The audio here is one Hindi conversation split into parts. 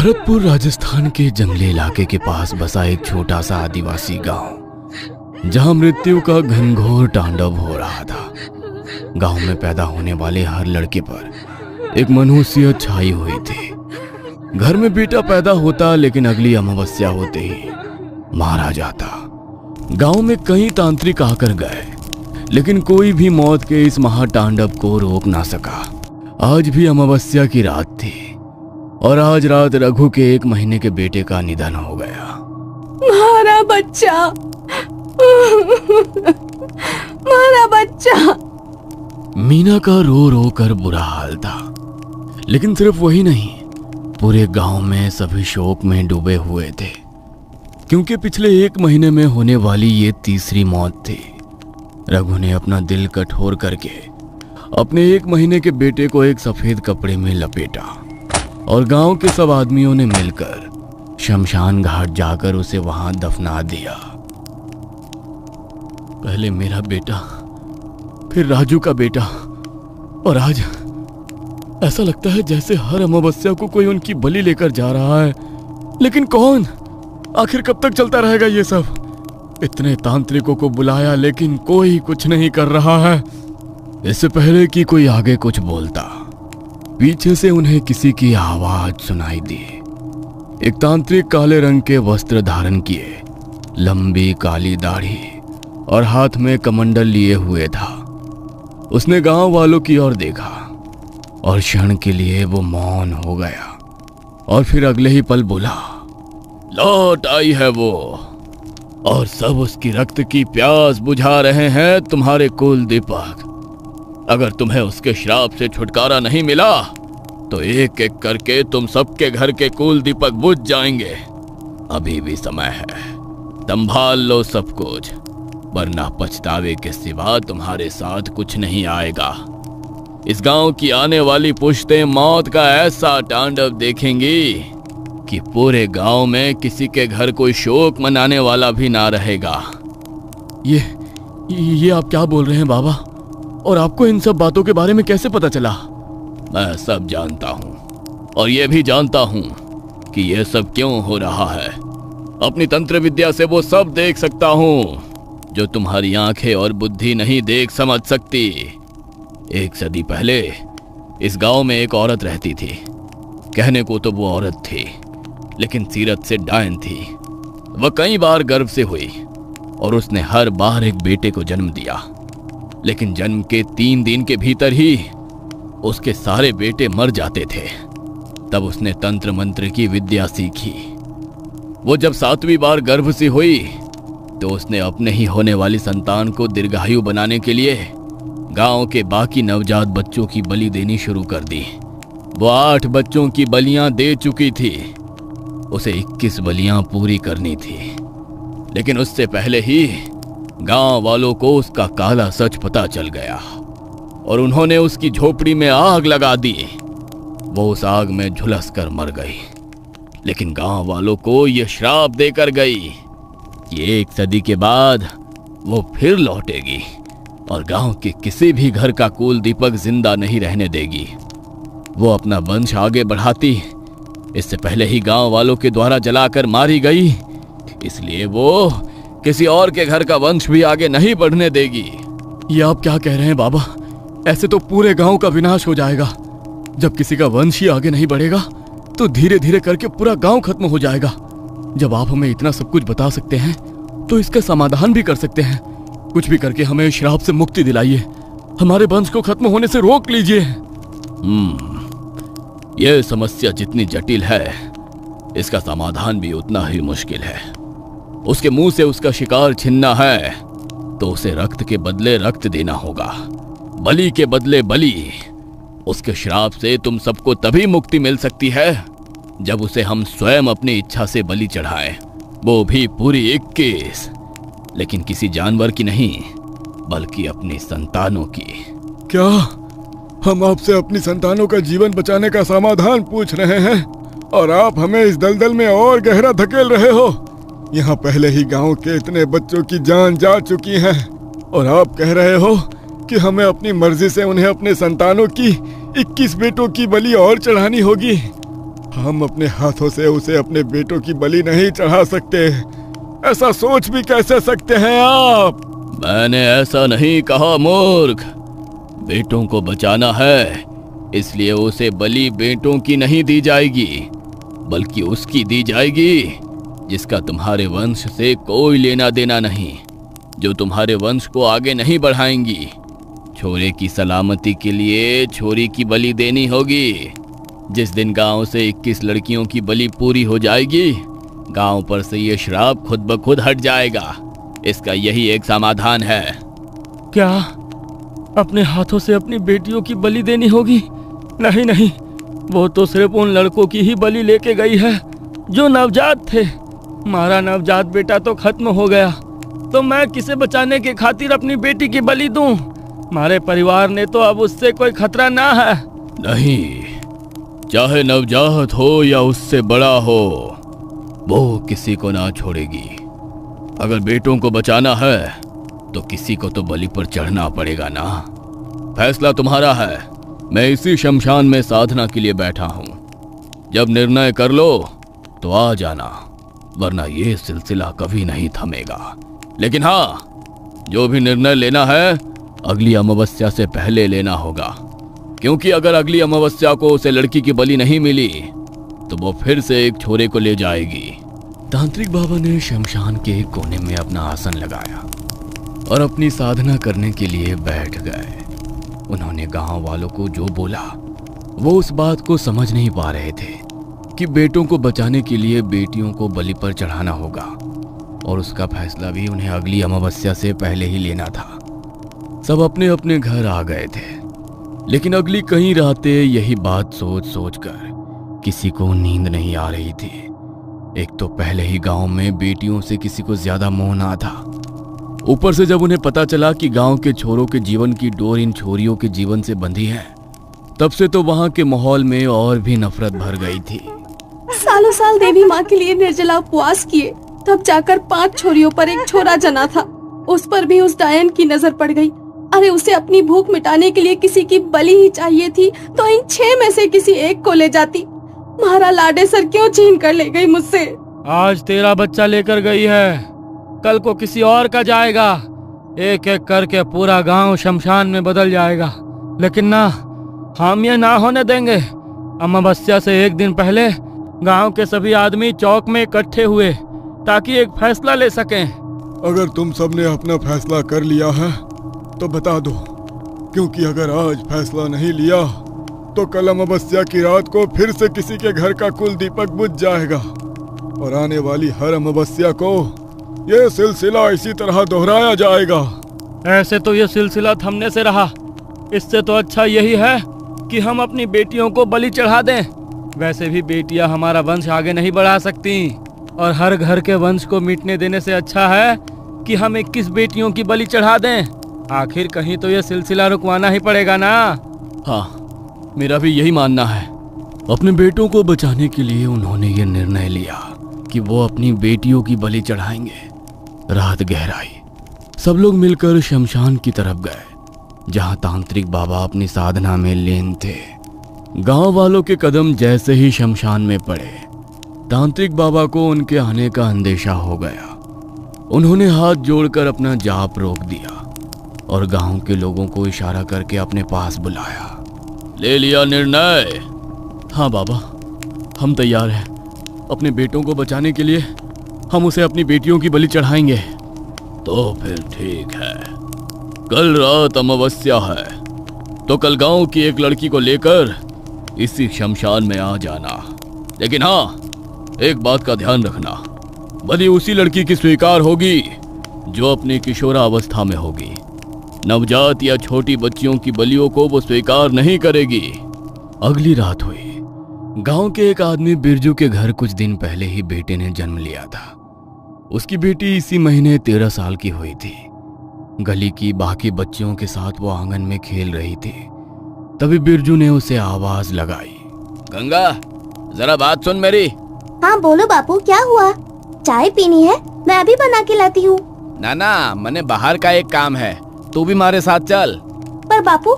भरतपुर राजस्थान के जंगली इलाके के पास बसा एक छोटा सा आदिवासी गांव, जहां मृत्यु का घनघोर तांडव हो रहा था। गांव में पैदा होने वाले हर लड़के पर एक मनहूसियत छाई हुई थी। घर में बेटा पैदा होता, लेकिन अगली अमावस्या होते ही मारा जाता। गांव में कई तांत्रिक आकर गए, लेकिन कोई भी मौत के इस महातांडव को रोक ना सका। आज भी अमावस्या की रात थी और आज रात रघु के 1 महीने के बेटे का निधन हो गया। मारा बच्चा, मारा बच्चा। मीना का रो रो कर बुरा हाल था, लेकिन सिर्फ वही नहीं, पूरे गांव में सभी शोक में डूबे हुए थे, क्योंकि पिछले 1 महीने में होने वाली ये तीसरी मौत थी। रघु ने अपना दिल कठोर करके अपने 1 महीने के बेटे को एक सफेद कपड़े में लपेटा और गांव के सब आदमियों ने मिलकर शमशान घाट जाकर उसे वहां दफना दिया। पहले मेरा बेटा, फिर राजू का बेटा, और आज ऐसा लगता है जैसे हर अमावस्या को कोई उनकी बलि लेकर जा रहा है। लेकिन कौन? आखिर कब तक चलता रहेगा ये सब? इतने तांत्रिकों को बुलाया, लेकिन कोई कुछ नहीं कर रहा है। इससे पहले कि कोई आगे कुछ बोलता, पीछे से उन्हें किसी की आवाज सुनाई दी। एक तांत्रिक काले रंग के वस्त्र धारण किए, लंबी काली दाढ़ी और हाथ में कमंडल लिए हुए था। उसने गांव वालों की ओर देखा और क्षण के लिए वो मौन हो गया, और फिर अगले ही पल बोला, लौट आई है वो, और सब उसकी रक्त की प्यास बुझा रहे हैं तुम्हारे कुल दीपक। अगर तुम्हें उसके श्राप से छुटकारा नहीं मिला तो एक एक करके तुम सबके घर के कुल दीपक बुझ जाएंगे। अभी भी समय है, संभाल लो सब कुछ, वरना पछतावे के सिवा तुम्हारे साथ कुछ नहीं आएगा। इस गांव की आने वाली पुश्तें मौत का ऐसा तांडव देखेंगी कि पूरे गांव में किसी के घर कोई शोक मनाने वाला भी ना रहेगा। ये आप क्या बोल रहे हैं बाबा? और आपको इन सब बातों के बारे में कैसे पता चला? मैं सब जानता हूँ, और ये भी जानता हूँ कि ये सब क्यों हो रहा है। अपनी तंत्र विद्या से वो सब देख सकता हूँ जो तुम्हारी आंखें और बुद्धि नहीं देख समझ सकती। 1 सदी पहले इस गांव में एक औरत रहती थी। कहने को तो वो औरत थी, लेकिन सीरत से डायन थी। वह कई बार गर्भ से हुई और उसने हर बार एक बेटे को जन्म दिया, लेकिन जन्म के 3 दिन के भीतर ही उसके सारे बेटे मर जाते थे। तब उसने तंत्र मंत्र की विद्या सीखी। वो जब 7वीं बार गर्भ से हुई तो उसने अपने ही होने वाली संतान को दीर्घायु बनाने के लिए गांव के बाकी नवजात बच्चों की बलि देनी शुरू कर दी। वो 8 बच्चों की बलियां दे चुकी थी। उसे 21 बलियां पूरी करनी थी, लेकिन उससे पहले ही गांव वालों को उसका काला सच पता चल गया और उन्होंने उसकी झोपड़ी में आग लगा दी। वो उस आग में झुलस कर मर गई, लेकिन गांव वालों को यह श्राप देकर गई कि 1 सदी के बाद वो फिर लौटेगी और गांव के किसी भी घर का कुल दीपक जिंदा नहीं रहने देगी। वो अपना वंश आगे बढ़ाती, इससे पहले ही गांव वालों के द्वारा जलाकर मारी गई, इसलिए वो किसी और के घर का वंश भी आगे नहीं बढ़ने देगी। ये आप क्या कह रहे हैं बाबा? ऐसे तो पूरे गांव का विनाश हो जाएगा। जब किसी का वंश ही आगे नहीं बढ़ेगा तो धीरे धीरे करके पूरा गांव खत्म हो जाएगा। जब आप हमें इतना सब कुछ बता सकते हैं तो इसका समाधान भी कर सकते हैं। कुछ भी करके हमें श्राप से मुक्ति दिलाइए, हमारे वंश को खत्म होने से रोक लीजिए। यह समस्या जितनी जटिल है, इसका समाधान भी उतना ही मुश्किल है। उसके मुंह से उसका शिकार छीनना है तो उसे रक्त के बदले रक्त देना होगा, बलि के बदले बलि। उसके श्राप से तुम सबको तभी मुक्ति मिल सकती है जब उसे हम स्वयं अपनी इच्छा से बलि चढ़ाएं, वो भी पूरी 21, लेकिन किसी जानवर की नहीं, बल्कि अपनी संतानों की। क्या हम आपसे अपनी संतानों का जीवन बचाने का समाधान पूछ रहे हैं और आप हमें इस दलदल में और गहरा धकेल रहे हो? यहाँ पहले ही गांव के इतने बच्चों की जान जा चुकी है और आप कह रहे हो कि हमें अपनी मर्जी से उन्हें अपने संतानों की 21 बेटों की बलि और चढ़ानी होगी। हम अपने हाथों से उसे अपने बेटों की बलि नहीं चढ़ा सकते। ऐसा सोच भी कैसे सकते हैं आप? मैंने ऐसा नहीं कहा मूर्ख। बेटों को बचाना है, इसलिए उसे बलि बेटों की नहीं दी जाएगी, बल्कि उसकी दी जाएगी जिसका तुम्हारे वंश से कोई लेना देना नहीं, जो तुम्हारे वंश को आगे नहीं बढ़ाएंगी। छोरे की सलामती के लिए छोरी की बलि देनी होगी। जिस दिन गांव से 21 लड़कियों की बलि पूरी हो जाएगी, गांव पर से ये श्राप खुद ब खुद हट जाएगा। इसका यही एक समाधान है। क्या अपने हाथों से अपनी बेटियों की बलि देनी होगी? नहीं नहीं, वो तो सिर्फ उन लड़कों की ही बलि लेके गई है जो नवजात थे। हमारा नवजात बेटा तो खत्म हो गया, तो मैं किसे बचाने के खातिर अपनी बेटी की बलि दूं? हमारे परिवार ने तो अब उससे कोई खतरा ना है। नहीं, चाहे नवजात हो या उससे बड़ा हो, वो किसी को ना छोड़ेगी। अगर बेटों को बचाना है तो किसी को तो बलि पर चढ़ना पड़ेगा ना। फैसला तुम्हारा है। मैं इसी शमशान में साधना के लिए बैठा हूं। जब निर्णय कर लो तो आ जाना, वरना ये सिलसिला कभी नहीं थमेगा। लेकिन हाँ, जो भी निर्णय लेना है अगली अमावस्या से पहले लेना होगा, क्योंकि अगर अगली अमावस्या को उसे लड़की की बलि नहीं मिली तो वो फिर से एक छोरे को ले जाएगी। तांत्रिक बाबा ने शमशान के एक कोने में अपना आसन लगाया और अपनी साधना करने के लिए बैठ गए। उन्होंने गांव वालों को जो बोला वो उस बात को समझ नहीं पा रहे थे कि बेटों को बचाने के लिए बेटियों को बलि पर चढ़ाना होगा, और उसका फैसला भी उन्हें अगली अमावस्या से पहले ही लेना था। सब अपने अपने घर आ गए थे, लेकिन अगली कई रातें यही बात सोच सोच कर किसी को नींद नहीं आ रही थी। एक तो पहले ही गांव में बेटियों से किसी को ज्यादा मोह ना था, ऊपर से जब उन्हें पता चला कि गांव के छोरों के जीवन की डोर इन छोरियों के जीवन से बंधी है, तब से तो वहां के माहौल में और भी नफरत भर गई थी। सालों साल देवी माँ के लिए निर्जला उपवास किए, तब जाकर 5 छोरियों पर एक छोरा जना था। उस पर भी उस डायन की नजर पड़ गई। अरे उसे अपनी भूख मिटाने के लिए किसी की बलि ही चाहिए थी, तो इन 6 में से किसी एक को ले जाती। महारा लाडे सर क्यों छीन कर ले गई मुझसे? आज तेरा बच्चा लेकर गई है, कल को किसी और का जाएगा। एक एक करके पूरा गांव शमशान में बदल जाएगा। लेकिन ना, हम ये ना होने देंगे। अमावस्या से एक दिन पहले गांव के सभी आदमी चौक में इकट्ठे हुए ताकि एक फैसला ले सकें। अगर तुम सबने अपना फैसला कर लिया है तो बता दो, क्योंकि अगर आज फैसला नहीं लिया तो कल अमावस्या की रात को फिर से किसी के घर का कुल दीपक बुझ जाएगा, और आने वाली हर अमावस्या को ये सिलसिला इसी तरह दोहराया जाएगा। ऐसे तो ये सिलसिला थमने से रहा। इससे तो अच्छा यही है कि हम अपनी बेटियों को बलि चढ़ा दें। वैसे भी बेटियां हमारा वंश आगे नहीं बढ़ा सकती, और हर घर के वंश को मिटने देने से अच्छा है कि हम 21 बेटियों की बलि चढ़ा दें। आखिर कहीं तो ये सिलसिला रुकवाना ही पड़ेगा ना। हाँ, मेरा भी यही मानना है। अपने बेटों को बचाने के लिए उन्होंने ये निर्णय लिया कि वो अपनी बेटियों की बलि चढ़ाएंगे। रात गहराई, सब लोग मिलकर शमशान की तरफ गए, जहां तांत्रिक बाबा अपनी साधना में लीन थे। गांव वालों के कदम जैसे ही शमशान में पड़े, तांत्रिक बाबा को उनके आने का अंदेशा हो गया। उन्होंने हाथ जोड़कर अपना जाप रोक दिया और गांव के लोगों को इशारा करके अपने पास बुलाया। ले लिया निर्णय? हाँ बाबा, हम तैयार हैं। अपने बेटों को बचाने के लिए हम उसे अपनी बेटियों की बलि चढ़ाएंगे। तो फिर ठीक है, कल रात अमावस्या है, तो कल गांव की एक लड़की को लेकर इसी शमशान में आ जाना। लेकिन हाँ, एक बात का ध्यान रखना, बलि उसी लड़की की स्वीकार होगी जो अपनी किशोरावस्था में होगी। नवजात या छोटी बच्चियों की बलियों को वो स्वीकार नहीं करेगी। अगली रात हुई। गांव के एक आदमी बिरजू के घर कुछ दिन पहले ही बेटे ने जन्म लिया था। उसकी बेटी इसी महीने 13 साल की हुई थी। गली की बाकी बच्चियों के साथ वो आंगन में खेल रही थी। तभी बिरजू ने उसे आवाज लगाई। गंगा, जरा बात सुन मेरी। हाँ बोलो बापू, क्या हुआ? चाय पीनी है? मैं अभी बना के लाती हूँ। ना, मने बाहर का एक काम है, तू भी हमारे साथ चल। पर बापू,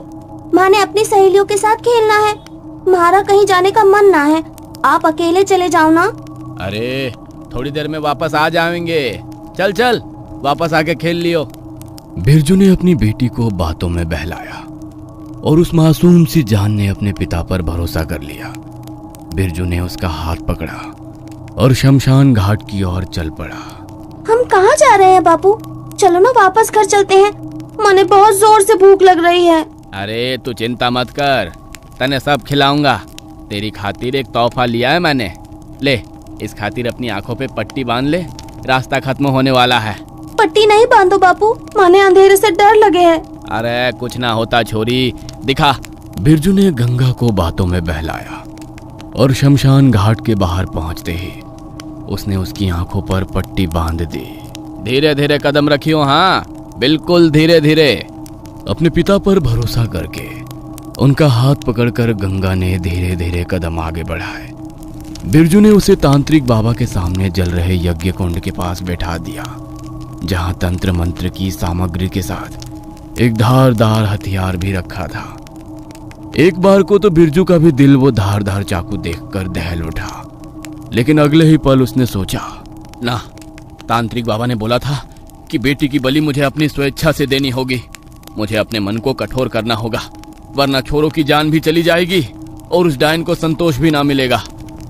माँ ने अपनी सहेलियों के साथ खेलना है। हमारा कहीं जाने का मन ना है। आप अकेले चले जाओ ना। अरे थोड़ी देर में वापस आ जाएंगे, चल चल वापस आके खेल लियो। बिरजू ने अपनी बेटी को बातों में बहलाया और उस मासूम सी जान ने अपने पिता पर भरोसा कर लिया। बिरजू ने उसका हाथ पकड़ा और शमशान घाट की ओर चल पड़ा। हम कहाँ जा रहे हैं बापू? चलो ना वापस घर चलते हैं, मने बहुत जोर से भूख लग रही है। अरे तू चिंता मत कर, तने सब खिलाऊंगा। तेरी खातिर एक तोहफा लिया है मैंने, ले इस खातिर अपनी आंखों पे पट्टी बांध ले, रास्ता खत्म होने वाला है। पट्टी नहीं बांधो बापू, मने अंधेरे से डर लगे है। अरे कुछ ना होता छोरी, दिखा। बिरजू ने गंगा को बातों में बहलाया और शमशान घाट के बाहर पहुंचते ही उसने उसकी आंखों पर पट्टी बांध दी। धीरे धीरे कदम रखियो, हाँ बिल्कुल धीरे धीरे। अपने पिता पर भरोसा करके उनका हाथ पकड़कर गंगा ने धीरे धीरे कदम आगे बढ़ाए। बिरजू ने उसे तांत्रिक बाबा के सामने जल रहे यज्ञ कुंड के पास बैठा दिया, जहां तंत्र मंत्र की सामग्री के साथ एक धारदार हथियार भी रखा था। एक बार को तो बिरजू का भी दिल वो धारदार चाकू देखकर दहल उठा, लेकिन अगले ही पल उसने सोचा, ना, तांत्रिक बाबा ने बोला था कि बेटी की बलि मुझे अपनी स्वेच्छा से देनी होगी। मुझे अपने मन को कठोर करना होगा, वरना छोरों की जान भी चली जाएगी और उस डायन को संतोष भी ना मिलेगा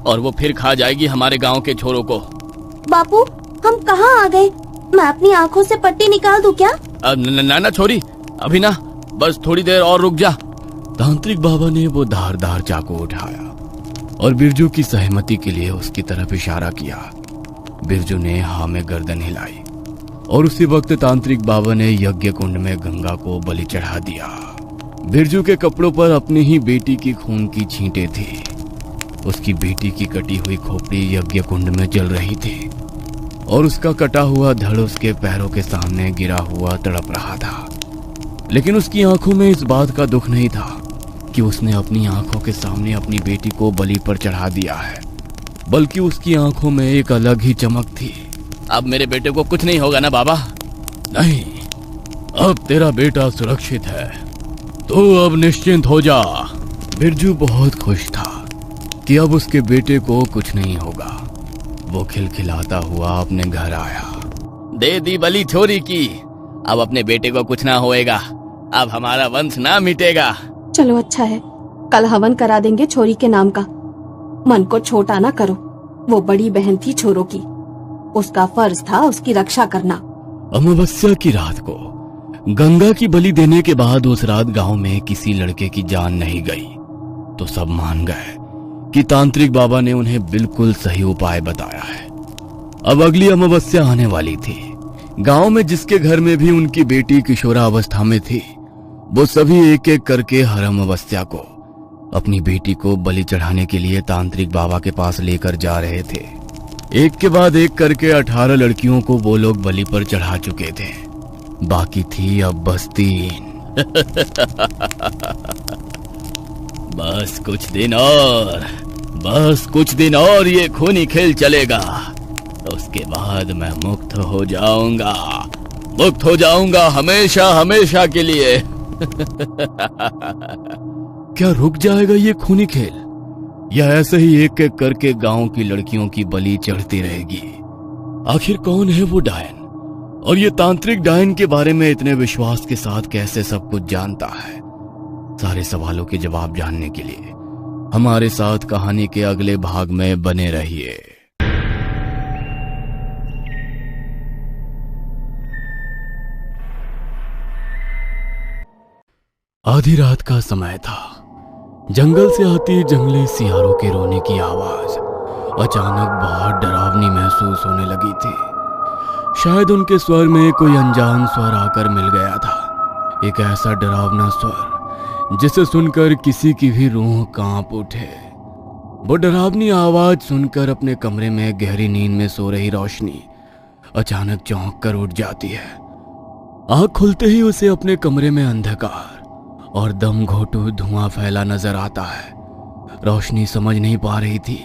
और वो फिर खा जाएगी हमारे गांव के छोरों को। बापू हम कहाँ आ गए? मैं अपनी आँखों से पट्टी निकाल दूं क्या? ना छोरी, अभी ना, बस थोड़ी देर और रुक जा। तांत्रिक बाबा ने वो धारदार चाकू उठाया और बिरजू की सहमति के लिए उसकी तरफ इशारा किया। बिरजू ने हाँ में गर्दन हिलाई और उसी वक्त तांत्रिक बाबा ने यज्ञ कुंड में गंगा को बलि चढ़ा दिया। बिरजू के कपड़ों पर अपनी ही बेटी की खून की छींटें थी। उसकी बेटी की कटी हुई खोपड़ी यज्ञ कुंड में जल रही थी और उसका कटा हुआ धड़ उसके पैरों के सामने गिरा हुआ तड़प रहा था। लेकिन उसकी आंखों में इस बात का दुख नहीं था कि उसने अपनी आंखों के सामने अपनी बेटी को बलि पर चढ़ा दिया है, बल्कि उसकी आंखों में एक अलग ही चमक थी। अब मेरे बेटे को कुछ नहीं होगा ना बाबा? नहीं, अब तेरा बेटा सुरक्षित है, तो अब निश्चिंत हो जा। बिरजू बहुत खुश था कि अब उसके बेटे को कुछ नहीं होगा। वो खिलखिलाता हुआ अपने घर आया। दे दी बलि छोरी की, अब अपने बेटे को कुछ ना होएगा, अब हमारा वंश ना मिटेगा। चलो अच्छा है, कल हवन करा देंगे छोरी के नाम का। मन को छोटा ना करो, वो बड़ी बहन थी छोरों की, उसका फर्ज था उसकी रक्षा करना। अमावस्या की रात को गंगा की बलि देने के बाद उस रात गांव में किसी लड़के की जान नहीं गई, तो सब मान गए कि तांत्रिक बाबा ने उन्हें बिल्कुल सही उपाय बताया है। अब अगली अमावस्या आने वाली थी। गांव में जिसके घर में भी उनकी बेटी किशोरावस्था में थी, वो सभी एक एक करके हर अमावस्या को अपनी बेटी को बलि चढ़ाने के लिए तांत्रिक बाबा के पास लेकर जा रहे थे। एक के बाद एक करके 18 लड़कियों को वो लोग बलि पर चढ़ा चुके थे। बाकी थी अब बस 3। बस कुछ दिन और, बस कुछ दिन और ये खूनी खेल चलेगा, उसके बाद मैं मुक्त हो जाऊंगा, मुक्त हो जाऊंगा हमेशा हमेशा के लिए। क्या रुक जाएगा ये खूनी खेल, या ऐसे ही एक एक करके गांव की लड़कियों की बलि चढ़ती रहेगी? आखिर कौन है वो डायन, और ये तांत्रिक डायन के बारे में इतने विश्वास के साथ कैसे सब कुछ जानता है? सारे सवालों के जवाब जानने के लिए हमारे साथ कहानी के अगले भाग में बने रहिए। आधी रात का समय था। जंगल से आती जंगली सियारों के रोने की आवाज अचानक बहुत डरावनी महसूस होने लगी थी। शायद उनके स्वर में कोई अनजान स्वर आकर मिल गया था, एक ऐसा डरावना स्वर जिसे सुनकर किसी की भी रूह कांप उठे। वो डरावनी आवाज सुनकर अपने कमरे में गहरी नींद में सो रही रोशनी अचानक चौंक कर उठ जाती है। आंख खुलते ही उसे अपने कमरे में अंधकार और दम घोटू धुआं फैला नजर आता है। रोशनी समझ नहीं पा रही थी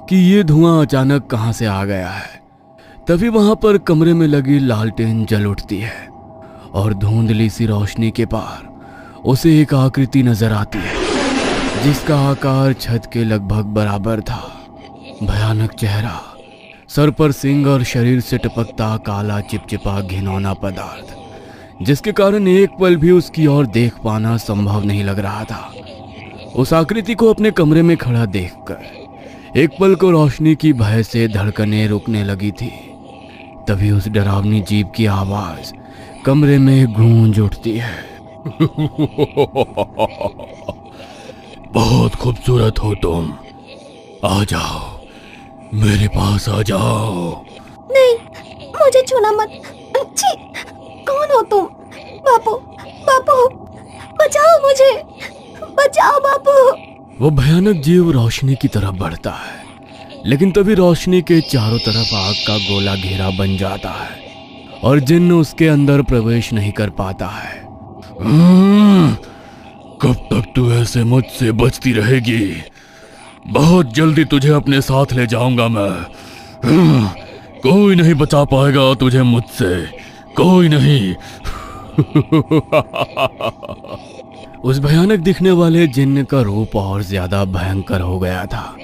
कि ये धुआं अचानक कहां से आ गया है। तभी वहां पर कमरे में लगी लालटेन जल उठती है और धुंधली सी रोशनी के पार उसे एक आकृति नजर आती है जिसका आकार छत के लगभग बराबर था। भयानक चेहरा, सर पर सिंग और शरीर से टपकता काला चिपचिपा घिनौना पदार्थ, जिसके कारण एक पल भी उसकी ओर देख पाना संभव नहीं लग रहा था। उस आकृति को अपने कमरे में खड़ा देखकर एक पल को रोशनी की भय से धड़कनें रुकने लगी थी। तभी उस डरावनी जीभ की आवाज कमरे में गूंज उठती है। बहुत खूबसूरत हो तुम, आ जाओ, मेरे पास आ जाओ। नहीं, मुझे छूना मत। छी, कौन हो तुम? बापू, बापू, बचाओ मुझे, बचाओ बापू। वो भयानक जीव रोशनी की तरफ बढ़ता है, लेकिन तभी रोशनी के चारों तरफ आग का गोला घेरा बन जाता है और जिन्न उसके अंदर प्रवेश नहीं कर पाता है। कब तक तू ऐसे मुझसे बचती रहेगी? बहुत जल्दी तुझे अपने साथ ले जाऊंगा मैं। कोई नहीं बचा पाएगा तुझे मुझसे, कोई नहीं। उस भयानक दिखने वाले जिन्न का रूप और ज्यादा भयंकर हो गया था।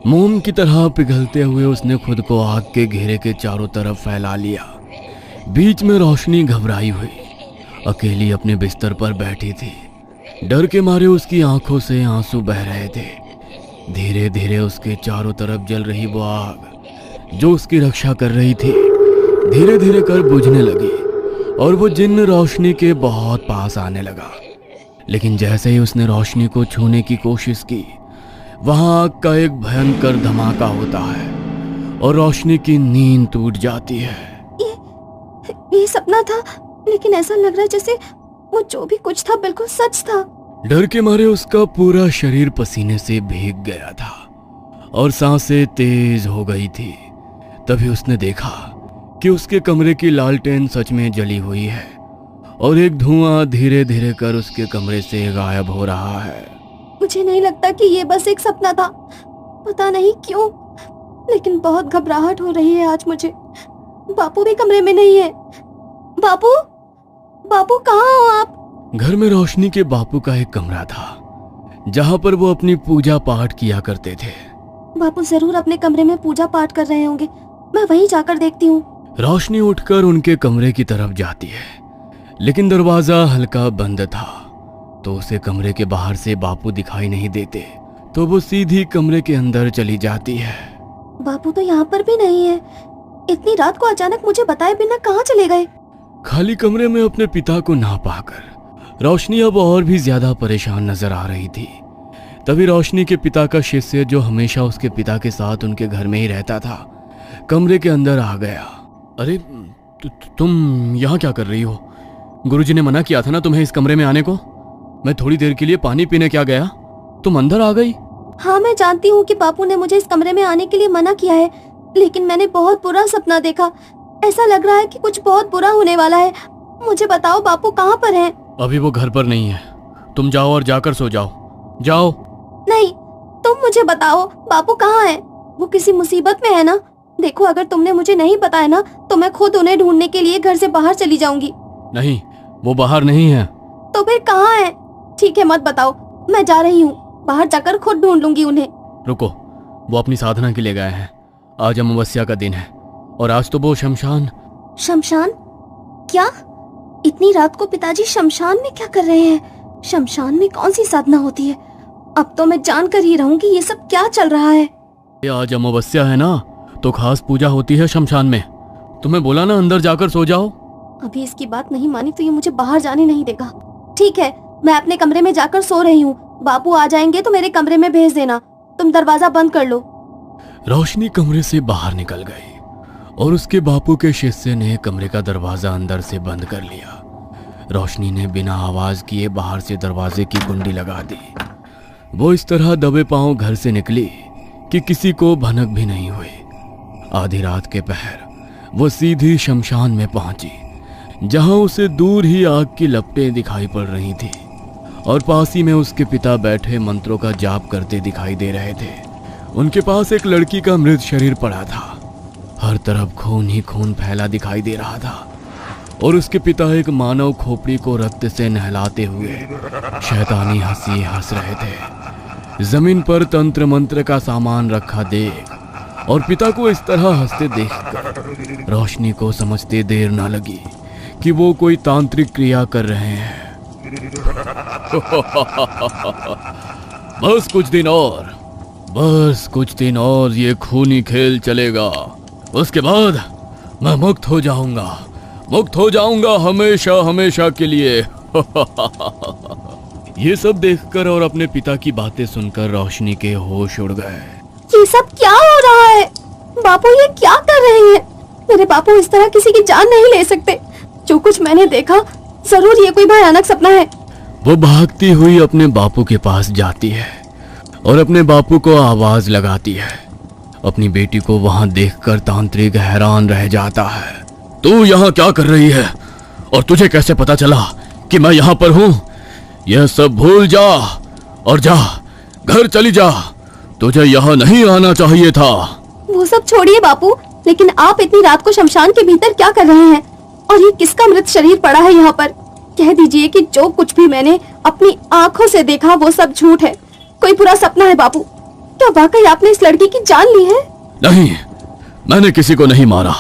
मोम की तरह पिघलते हुए उसने खुद को आग के घेरे के चारों तरफ फैला लिया। बीच में रोशनी घबराई हुई अकेली अपने बिस्तर पर बैठी थी। डर के मारे उसकी आंखों से आंसू बह रहे थे। धीरे धीरे उसके चारों तरफ जल रही वो आग जो उसकी रक्षा कर रही थी धीरे धीरे कर बुझने लगी और वो जिन्न रोशनी के बहुत पास आने लगा। लेकिन जैसे ही उसने रोशनी को छूने की कोशिश की, वहां आग का एक भयंकर धमाका होता है और रोशनी की नींद टूट जाती है। ये सपना था, लेकिन ऐसा लग रहा है जैसे वो जो भी कुछ था बिल्कुल सच था। डर के मारे उसका पूरा शरीर पसीने से भीग गया था और सांसें तेज हो गई थी। तभी उसने देखा कि उसके कमरे की लालटेन सच में जली हुई है और एक धुआं धीरे धीरे कर उसके कमरे से गायब हो रहा है। मुझे नहीं लगता कि ये बस एक सपना था, पता नहीं क्यों, लेकिन बहुत घबराहट हो रही है आज मुझे। बापू भी कमरे में नहीं है। बापू, बापू कहाँ हो आप? घर में रोशनी के बापू का एक कमरा था जहां पर वो अपनी पूजा पाठ किया करते थे। बापू जरूर अपने कमरे में पूजा पाठ कर रहे होंगे, मैं वहीं जाकर देखती हूँ। रोशनी उठकर उनके कमरे की तरफ जाती है, लेकिन दरवाजा हल्का बंद था तो उसे कमरे के बाहर से बापू दिखाई नहीं देते। तो वो सीधी कमरे के अंदर चली जाती है। बापू तो यहाँ पर भी नहीं है। इतनी रात को अचानक मुझे बताए बिना कहाँ चले गए? खाली कमरे में अपने पिता को ना पाकर रोशनी अब और भी ज्यादा परेशान नजर आ रही थी। तभी रोशनी के पिता का शिष्य, जो हमेशा उसके पिता के साथ उनके घर में ही रहता था, कमरे के अंदर आ गया। अरे तुम यहाँ क्या कर रही हो? गुरुजी ने मना किया था ना तुम्हें इस कमरे में आने को। मैं थोड़ी देर के लिए पानी पीने क्या गया, तुम अंदर आ गई। हाँ, मैं जानती हूँ कि बापू ने मुझे इस कमरे में आने के लिए मना किया है, लेकिन मैंने बहुत बुरा सपना देखा। ऐसा लग रहा है कि कुछ बहुत बुरा होने वाला है। मुझे बताओ बापू कहाँ पर हैं? अभी वो घर पर नहीं है, तुम जाओ और जाकर सो जाओ। जाओ। नहीं, तुम मुझे बताओ बापू कहाँ हैं? वो किसी मुसीबत में है ना? देखो, अगर तुमने मुझे नहीं बताया ना तो मैं खुद उन्हें ढूंढने के लिए घर से बाहर चली जाऊंगी। नहीं, वो बाहर नहीं है। तो फिर कहाँ है? ठीक है, मत बताओ, मैं जा रही हूँ, बाहर जाकर खुद ढूंढ लूंगी उन्हें। रुको, वो अपनी साधना के लिए गए हैं। आज अमावस्या का दिन है और आज तो वो शमशान। शमशान? क्या? इतनी रात को पिताजी शमशान में क्या कर रहे हैं? शमशान में कौन सी साधना होती है? अब तो मैं जान कर ही रहूंगी ये सब क्या चल रहा है। आज अमावस्या है ना, तो खास पूजा होती है शमशान में। तुम्हें बोला ना अंदर जाकर सो जाओ। अभी इसकी बात नहीं मानी तो ये मुझे बाहर जाने नहीं देगा। ठीक है, मैं अपने कमरे में जाकर सो रही हूँ। बापू आ जाएंगे तो मेरे कमरे में भेज देना। तुम दरवाजा बंद कर लो। रोशनी कमरे से बाहर निकल गई और उसके बापू के शिष्य ने कमरे का दरवाजा अंदर से बंद कर लिया। रोशनी ने बिना आवाज किए बाहर से दरवाजे की कुंडी लगा दी। वो इस तरह दबे पांव घर से निकली कि किसी को भनक भी नहीं हुई। आधी रात के पहर वो सीधी शमशान में पहुंची, जहां उसे दूर ही आग की लपटें दिखाई पड़ रही थी और पास ही में उसके पिता बैठे मंत्रों का जाप करते दिखाई दे रहे थे। उनके पास एक लड़की का मृत शरीर पड़ा था। हर तरफ खून ही खून फैला दिखाई दे रहा था और उसके पिता एक मानव खोपड़ी को रक्त से नहलाते हुए शैतानी हंसी हंस रहे थे। जमीन पर तंत्र मंत्र का सामान रखा देख और पिता को इस तरह हंसते देखकर रोशनी को समझते देर ना लगी कि वो कोई तांत्रिक क्रिया कर रहे हैं। बस कुछ दिन और ये खूनी खेल चलेगा। उसके बाद मैं मुक्त हो जाऊंगा हमेशा हमेशा के लिए। ये सब देखकर और अपने पिता की बातें सुनकर रोशनी के होश उड़ गए। ये सब क्या हो रहा है? बापू ये क्या कर रहे हैं? मेरे बापू इस तरह किसी की जान नहीं ले सकते। जो कुछ मैंने देखा जरूर ये कोई भयानक सपना है। वो भागती हुई अपने बापू के पास जाती है और अपने बापू को आवाज लगाती है। अपनी बेटी को वहां देखकर तांत्रिक हैरान रह जाता है। तू यहाँ क्या कर रही है और तुझे कैसे पता चला कि मैं यहाँ पर हूँ? यह सब भूल जा और जा घर चली जा। तुझे यहाँ नहीं आना चाहिए था। वो सब छोड़िए बापू, लेकिन आप इतनी रात को शमशान के भीतर क्या कर रहे हैं? और ये किसका मृत शरीर पड़ा है यहाँ पर? कह दीजिए कि जो कुछ भी मैंने अपनी आंखों से देखा वो सब झूठ है, कोई बुरा सपना है। बापू क्या वाकई आपने इस लड़की की जान ली है? नहीं, मैंने किसी को नहीं मारा।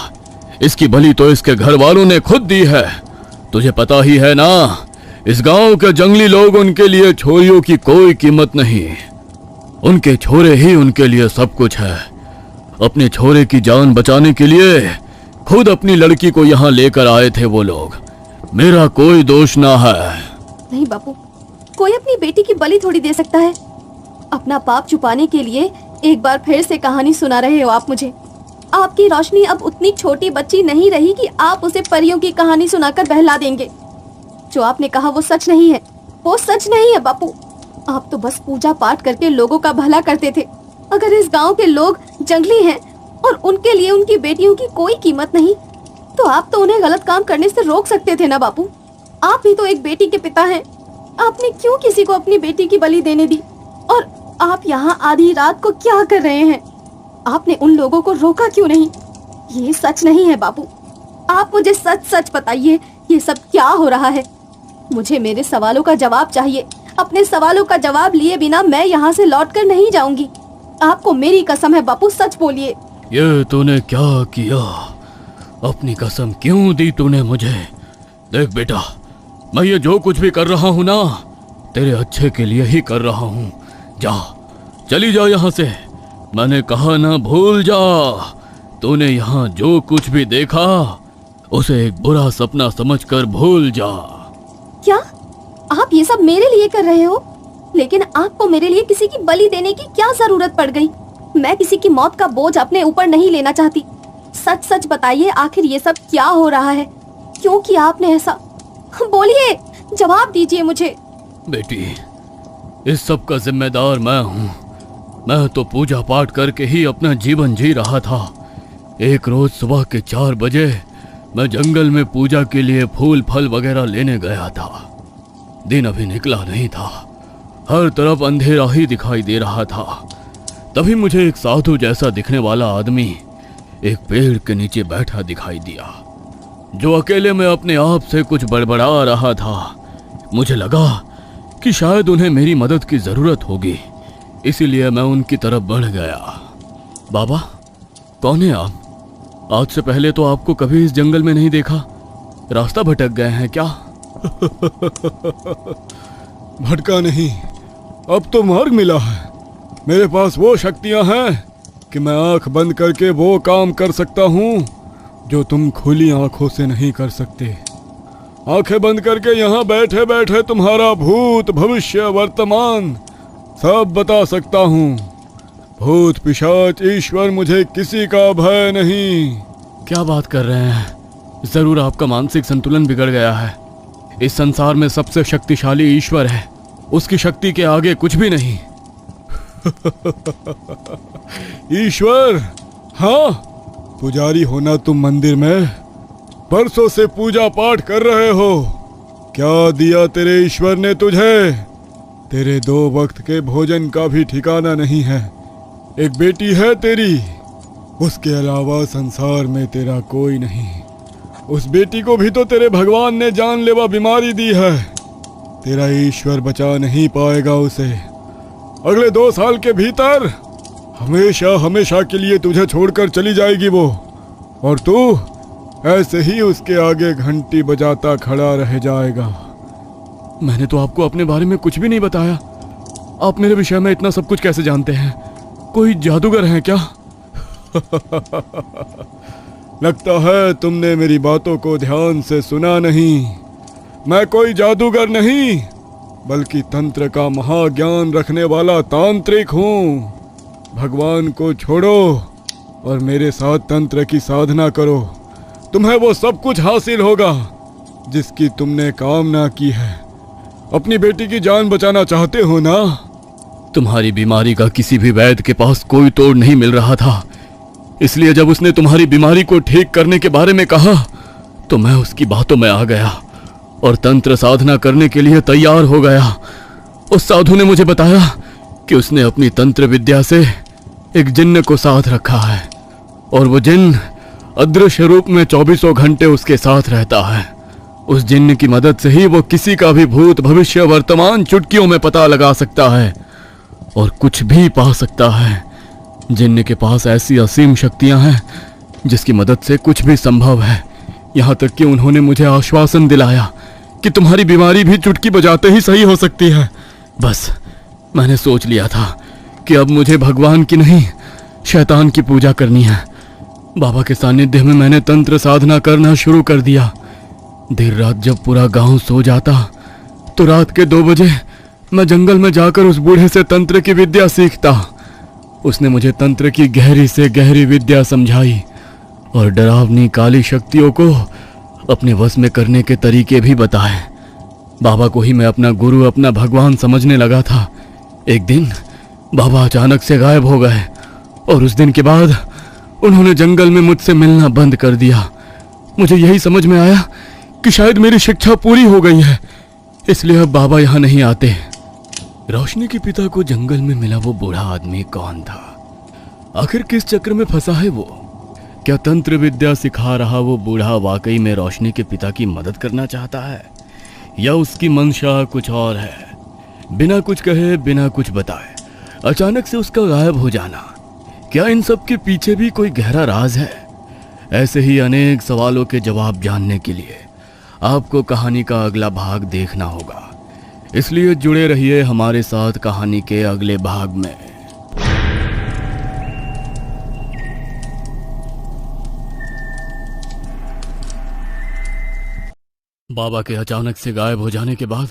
इसकी बलि तो इसके घर वालों ने खुद दी है। तुझे पता ही है ना, इस गांव के जंगली लोग, उनके लिए छोरियों की कोई कीमत नहीं। उनके छोरे ही उनके लिए सब कुछ है। अपने छोरे की जान बचाने के लिए खुद अपनी लड़की को यहाँ लेकर आए थे वो लोग। मेरा कोई दोष ना है। नहीं बापू, कोई अपनी बेटी की बलि थोड़ी दे सकता है। अपना पाप छुपाने के लिए एक बार फिर से कहानी सुना रहे हो आप मुझे। आपकी रोशनी अब उतनी छोटी बच्ची नहीं रही कि आप उसे परियों की कहानी सुनाकर बहला देंगे। जो आपने कहा वो सच नहीं है, वो सच नहीं है बापू। आप तो बस पूजा पाठ करके लोगों का भला करते थे। अगर इस गांव के लोग जंगली हैं और उनके लिए उनकी बेटियों की कोई कीमत नहीं, तो आप तो उन्हें गलत काम करने से रोक सकते थे ना बापू। आप भी तो एक बेटी के पिता हैं। आपने क्यों किसी को अपनी बेटी की बलि देने दी? और आप यहाँ आधी रात को क्या कर रहे हैं? आपने उन लोगों को रोका क्यों नहीं? ये सच नहीं है बापू। आप मुझे सच सच बताइए, ये सब क्या हो रहा है? मुझे मेरे सवालों का जवाब चाहिए। अपने सवालों का जवाब लिए बिना मैं यहाँ से लौटकर नहीं जाऊंगी। आपको मेरी कसम है बापू, सच बोलिए। ये तूने क्या किया? अपनी कसम क्यों दी तूने मुझे? देख बेटा, मैं ये जो कुछ भी कर रहा हूँ ना, तेरे अच्छे के लिए ही कर रहा हूँ। जा, चली जा यहाँ से। मैंने कहा ना, भूल जा। तूने यहाँ जो कुछ भी देखा उसे एक बुरा सपना समझकर भूल जा। क्या आप ये सब मेरे लिए कर रहे हो? लेकिन आपको मेरे लिए किसी की बलि देने की क्या जरूरत पड़ गई? मैं किसी की मौत का बोझ अपने ऊपर नहीं लेना चाहती। सच सच बताइए, आखिर ये सब क्या हो रहा है? क्यों किया आपने ऐसा? बोलिए, जवाब दीजिए मुझे। बेटी, इस सब का जिम्मेदार मैं हूँ। मैं तो पूजा पाठ करके ही अपना जीवन जी रहा था। एक रोज सुबह के 4 बजे मैं जंगल में पूजा के लिए फूल फल वगैरह लेने गया था। दिन अभी निकला नहीं था, हर तरफ अंधेरा ही दिखाई दे रहा था। तभी मुझे एक साधु जैसा दिखने वाला आदमी एक पेड़ के नीचे बैठा दिखाई दिया, जो अकेले में अपने आप से कुछ बड़बड़ा रहा था। मुझे लगा कि शायद उन्हें मेरी मदद की जरूरत होगी, इसीलिए मैं उनकी तरफ बढ़ गया। बाबा, कौन है आप? आज से पहले तो आपको कभी इस जंगल में नहीं देखा। रास्ता भटक गए हैं क्या? भटका नहीं, अब तो मार्ग मिला है। मेरे पास वो शक्तियां हैं कि मैं आंख बंद करके वो काम कर सकता हूँ जो तुम खुली आंखों से नहीं कर सकते। आंखें बंद करके यहाँ बैठे बैठे तुम्हारा भूत, भविष्य, वर्तमान सब बता सकता हूँ। भूत, पिशाच, ईश्वर, मुझे किसी का भय नहीं। क्या बात कर रहे हैं? जरूर आपका मानसिक संतुलन बिगड़ गया है। इस संसार में सबसे शक्तिशाली ईश्वर है, उसकी शक्ति के आगे कुछ भी नहीं। ईश्वर? हाँ, पुजारी होना तुम मंदिर में परसों से पूजा पाठ कर रहे हो। क्या दिया तेरे ईश्वर ने तुझे? तेरे 2 वक्त के भोजन का भी ठिकाना नहीं है। एक बेटी है तेरी, उसके अलावा संसार में तेरा कोई नहीं। उस बेटी को भी तो तेरे भगवान ने जानलेवा बीमारी दी है। तेरा ईश्वर बचा नहीं पाएगा उसे। अगले 2 साल के भीतर हमेशा हमेशा के लिए तुझे छोड़कर चली जाएगी वो, और तू ऐसे ही उसके आगे घंटी बजाता खड़ा रह जाएगा। मैंने तो आपको अपने बारे में कुछ भी नहीं बताया। आप मेरे विषय में इतना सब कुछ कैसे जानते हैं? कोई जादूगर हैं क्या? लगता है तुमने मेरी बातों को ध्यान से सुना नहीं। मैं कोई जादूगर नहीं, बल्कि तंत्र का महाज्ञान रखने वाला तांत्रिक हूँ। भगवान को छोड़ो और मेरे साथ तंत्र की साधना करो। तुम्हें वो सब कुछ हासिल होगा जिसकी तुमने कामना की है। अपनी बेटी की जान बचाना चाहते हो ना? तुम्हारी बीमारी का किसी भी वैद्य के पास कोई तोड़ नहीं मिल रहा था, इसलिए जब उसने तुम्हारी बीमारी को ठीक करने के बारे में कहा तो मैं उसकी बातों में आ गया और तंत्र साधना करने के लिए तैयार हो गया। उस साधु ने मुझे बताया कि उसने अपनी तंत्र विद्या से एक जिन्न को साथ रखा है और वो जिन्न अदृश्य रूप में 24 घंटे उसके साथ रहता है। उस जिन्न की मदद से ही वो किसी का भी भूत भविष्य वर्तमान चुटकियों में पता लगा सकता है और कुछ भी पा सकता है। जिन्न के पास ऐसी असीम शक्तियां हैं जिसकी मदद से कुछ भी संभव है। यहाँ तक कि उन्होंने मुझे आश्वासन दिलाया कि तुम्हारी बीमारी भी चुटकी बजाते ही सही हो सकती है। बस मैंने सोच लिया था कि अब मुझे भगवान की नहीं शैतान की पूजा करनी है। बाबा के सानिध्य में मैंने तंत्र साधना करना शुरू कर दिया। देर रात जब पूरा गांव सो जाता तो रात के 2 बजे मैं जंगल में जाकर उस बूढ़े से तंत्र की विद्या सीखता। उसने मुझे तंत्र की गहरी से गहरी विद्या समझाई और डरावनी काली शक्तियों को अपने वश में करने के तरीके भी बताए। बाबा को ही मैं अपना गुरु, अपना भगवान समझने लगा था। एक दिन बाबा अचानक से गायब हो गए और उस दिन के बाद उन्होंने जंगल में मुझसे मिलना बंद कर दिया। मुझे यही समझ में आया कि शायद मेरी शिक्षा पूरी हो गई है, इसलिए अब बाबा यहाँ नहीं आते। रोशनी के पिता को जंगल में मिला वो बूढ़ा आदमी कौन था? आखिर किस चक्र में फंसा है वो? क्या तंत्र विद्या सिखा रहा वो बूढ़ा वाकई में रोशनी के पिता की मदद करना चाहता है, या उसकी मंशा कुछ और है? बिना कुछ कहे, बिना कुछ बताए अचानक से उसका गायब हो जाना, क्या इन सब के पीछे भी कोई गहरा राज है? ऐसे ही अनेक सवालों के जवाब जानने के लिए आपको कहानी का अगला भाग देखना होगा, इसलिए जुड़े रहिए हमारे साथ कहानी के अगले भाग में। बाबा के अचानक से गायब हो जाने के बाद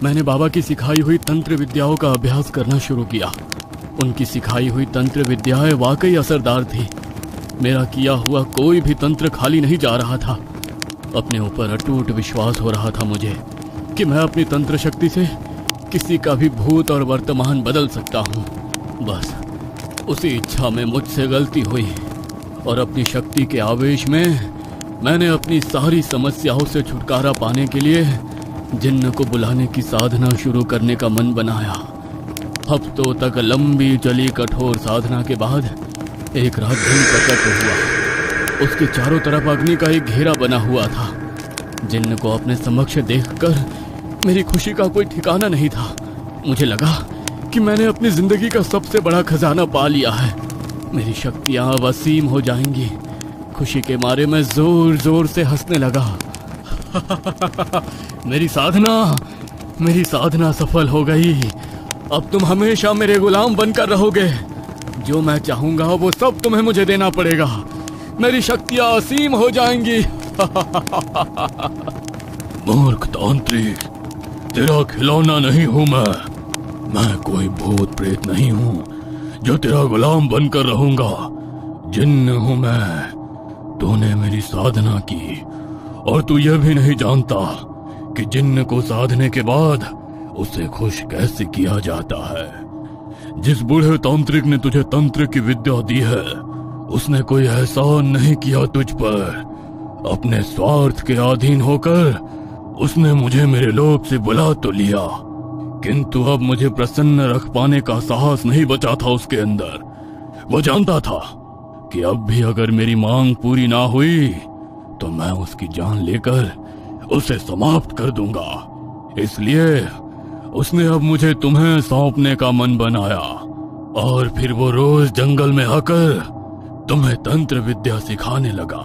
मैंने बाबा की सिखाई हुई तंत्र विद्याओं का अभ्यास करना शुरू किया। उनकी सिखाई हुई तंत्र विद्याएं वाकई असरदार थी। मेरा किया हुआ कोई भी तंत्र खाली नहीं जा रहा था। अपने ऊपर अटूट विश्वास हो रहा था मुझे कि मैं अपनी तंत्र शक्ति से किसी का भी भूत और वर्तमान बदल सकता हूँ। बस उसी इच्छा में मुझसे गलती हुई और अपनी शक्ति के आवेश में मैंने अपनी सारी समस्याओं से छुटकारा पाने के लिए जिन्न को बुलाने की साधना शुरू करने का मन बनाया। हफ्तों तक लंबी चली कठोर साधना के बाद एक रात दिन प्रकट हुआ। उसके चारों तरफ अग्नि का एक घेरा बना हुआ था। जिन्न को अपने समक्ष देखकर मेरी खुशी का कोई ठिकाना नहीं था। मुझे लगा कि मैंने अपनी जिंदगी का सबसे बड़ा खजाना पा लिया है। मेरी शक्तियां अब असीम हो जाएंगी। खुशी के मारे मैं जोर जोर से हंसने लगा। मेरी साधना सफल हो गई। अब तुम हमेशा मेरे गुलाम बनकर रहोगे। जो मैं चाहूंगा वो सब तुम्हें मुझे देना पड़ेगा। मेरी शक्तियां असीम हो जाएंगी। मूर्ख तांत्रिक, तेरा खिलौना नहीं हूं मैं कोई भूत प्रेत नहीं हूं जो तेरा गुलाम बनकर रहूंगा। जिन्न हूं मैं। तूने मेरी साधना की और तू यह भी नहीं जानता कि जिन्न को साधने के बाद उसे खुश कैसे किया जाता है। जिस बूढ़े तांत्रिक ने तुझे तंत्र की विद्या दी है उसने कोई एहसान नहीं किया तुझ पर। अपने स्वार्थ के अधीन होकर उसने मुझे मेरे लोक से बुला तो लिया, किंतु अब मुझे प्रसन्न रख पाने का साहस नहीं बचा था उसके अंदर। वो जानता था कि अब भी अगर मेरी मांग पूरी ना हुई तो मैं उसकी जान लेकर उसे समाप्त कर दूंगा। इसलिए उसने अब मुझे तुम्हें सौंपने का मन बनाया। और फिर वो रोज जंगल में आकर तुम्हें तंत्र विद्या सिखाने लगा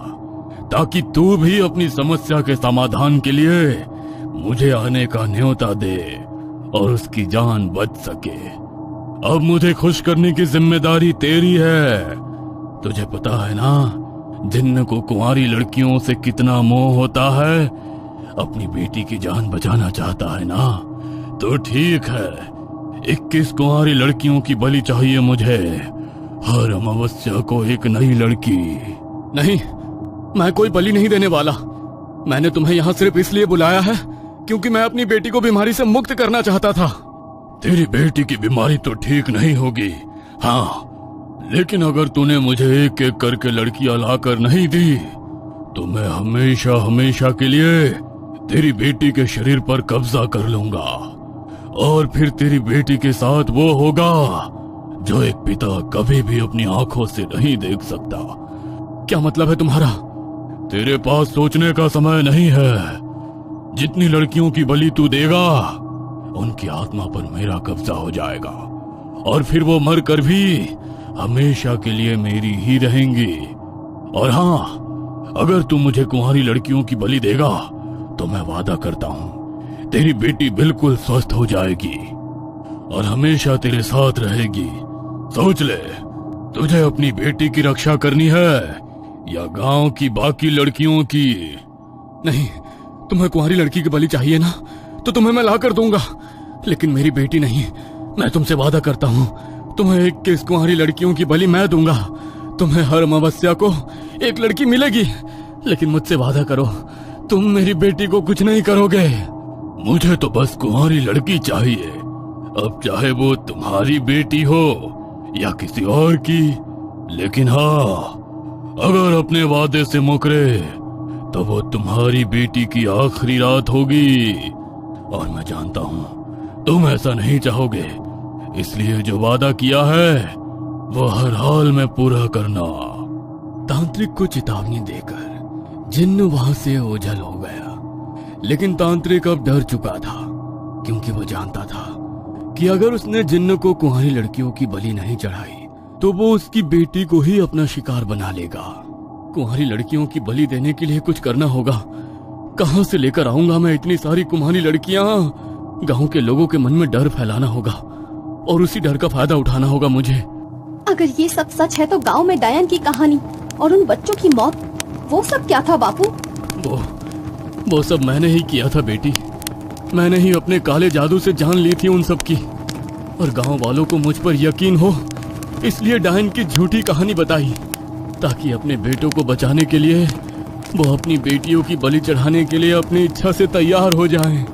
ताकि तू भी अपनी समस्या के समाधान के लिए मुझे आने का न्योता दे और उसकी जान बच सके। अब मुझे खुश करने की जिम्मेदारी तेरी है। तुझे पता है ना जिन्न को कुंवारी लड़कियों से कितना मोह होता है। अपनी बेटी की जान बचाना चाहता है ना, तो ठीक है, 21 कुंवारी लड़कियों की बलि चाहिए मुझे। हर अमावस्या को एक नई लड़की। नहीं, मैं कोई बलि नहीं देने वाला। मैंने तुम्हें यहाँ सिर्फ इसलिए बुलाया है क्योंकि मैं अपनी बेटी को बीमारी से मुक्त करना चाहता था। तेरी बेटी की बीमारी तो ठीक नहीं होगी, हाँ, लेकिन अगर तूने मुझे एक एक करके लड़कियां लाकर नहीं दी तो मैं हमेशा हमेशा के लिए तेरी बेटी के शरीर पर कब्जा कर लूंगा और फिर तेरी बेटी के साथ वो होगा जो एक पिता कभी भी अपनी आंखों से नहीं देख सकता। क्या मतलब है तुम्हारा? तेरे पास सोचने का समय नहीं है। जितनी लड़कियों की बलि तू देगा उनकी आत्मा पर मेरा कब्जा हो जाएगा और फिर वो मर कर भी हमेशा के लिए मेरी ही रहेंगी। और हाँ, अगर तू मुझे कुंवारी लड़कियों की बलि देगा तो मैं वादा करता हूँ तेरी बेटी बिल्कुल स्वस्थ हो जाएगी और हमेशा तेरे साथ रहेगी। सोच ले, तुझे अपनी बेटी की रक्षा करनी है या गांव की बाकी लड़कियों की? नहीं, तुम्हें कुंवारी लड़की की बलि चाहिए ना, तो तुम्हें मैं ला कर दूंगा, लेकिन मेरी बेटी नहीं। मैं तुमसे वादा करता हूँ तुम्हें 21 कुंवारी लड़कियों की बलि मैं दूंगा। तुम्हें हर अमावस्या को एक लड़की मिलेगी, लेकिन मुझसे वादा करो तुम मेरी बेटी को कुछ नहीं करोगे। मुझे तो बस कुंवारी लड़की चाहिए, अब चाहे वो तुम्हारी बेटी हो या किसी और की। लेकिन हाँ, अगर अपने वादे से मुकरे तो वो तुम्हारी बेटी की आखिरी रात होगी और मैं जानता हूँ तुम ऐसा नहीं चाहोगे, इसलिए जो वादा किया है वो हर हाल में पूरा करना। तांत्रिक को चेतावनी देकर जिन्न वहां से ओझल हो गया, लेकिन तांत्रिक अब डर चुका था क्योंकि वो जानता था कि अगर उसने जिन्न को कुंवारी लड़कियों की बलि नहीं चढ़ाई तो वो उसकी बेटी को ही अपना शिकार बना लेगा। कुंवारी लड़कियों की बलि देने के लिए कुछ करना होगा। कहां से लेकर आऊंगा मैं इतनी सारी कुंवारी लड़कियां? गांव के लोगों के मन में डर फैलाना होगा और उसी डर का फायदा उठाना होगा मुझे। अगर ये सब सच है तो गांव में डायन की कहानी और उन बच्चों की मौत, वो सब क्या था बापू? वो सब मैंने ही किया था बेटी। मैंने ही अपने काले जादू से जान ली थी उन सब की, और गांव वालों को मुझ पर यकीन हो इसलिए डायन की झूठी कहानी बताई ताकि अपने बेटों को बचाने के लिए वो अपनी बेटियों की बलि चढ़ाने के लिए अपनी इच्छा से तैयार हो जाएं।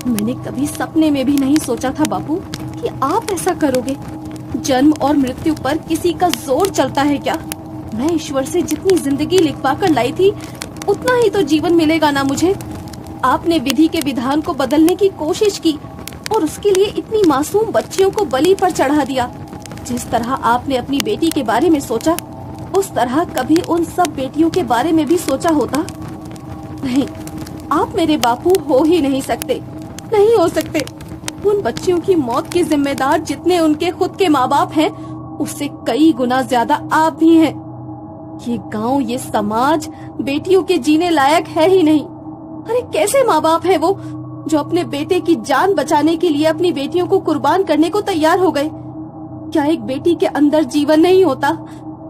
मैंने कभी सपने में भी नहीं सोचा था बापू कि आप ऐसा करोगे। जन्म और मृत्यु पर किसी का जोर चलता है क्या? मैं ईश्वर से जितनी जिंदगी लिखवा कर लाई थी उतना ही तो जीवन मिलेगा ना मुझे। आपने विधि के विधान को बदलने की कोशिश की और उसके लिए इतनी मासूम बच्चियों को बलि पर चढ़ा दिया। जिस तरह आपने अपनी बेटी के बारे में सोचा उस तरह कभी उन सब बेटियों के बारे में भी सोचा होता? नहीं, आप मेरे बापू हो ही नहीं सकते, नहीं हो सकते। उन बच्चियों की मौत के जिम्मेदार जितने उनके खुद के माँ बाप हैं, उससे कई गुना ज्यादा आप भी हैं। ये गांव, ये समाज बेटियों के जीने लायक है ही नहीं। अरे कैसे माँ बाप है वो जो अपने बेटे की जान बचाने के लिए अपनी बेटियों को कुर्बान करने को तैयार हो गए? क्या एक बेटी के अंदर जीवन नहीं होता?